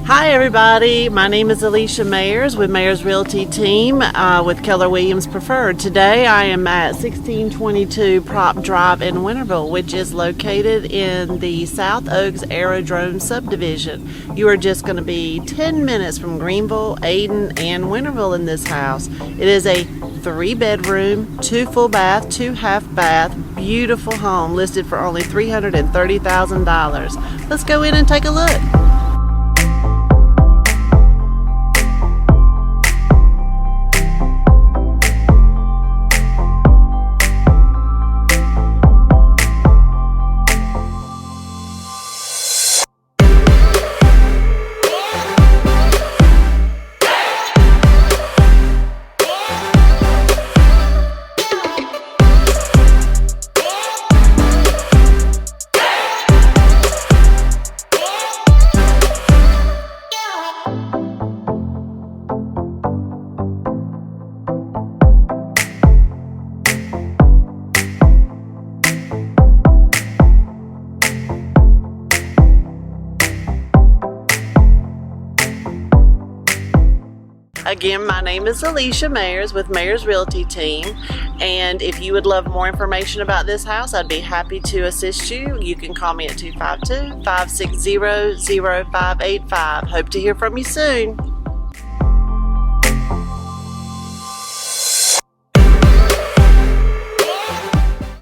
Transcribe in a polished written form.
Hi everybody, my name is Alicia Mayers with Mayers Realty Team with Keller Williams Preferred. Today I am at 1622 Prop Drive in Winterville, which is located in the South Oaks Aerodrome subdivision. You are just going to be 10 minutes from Greenville, Ayden, and Winterville in this house. It is a 3-bedroom, 2 full bath, 2 half bath, beautiful home listed for only $330,000. Let's go in and take a look. Again, my name is Alicia Mayers with Mayers Realty Team, and if you would love more information about this house, I'd be happy to assist you. You can call me at 252-560-0585. Hope to hear from you soon.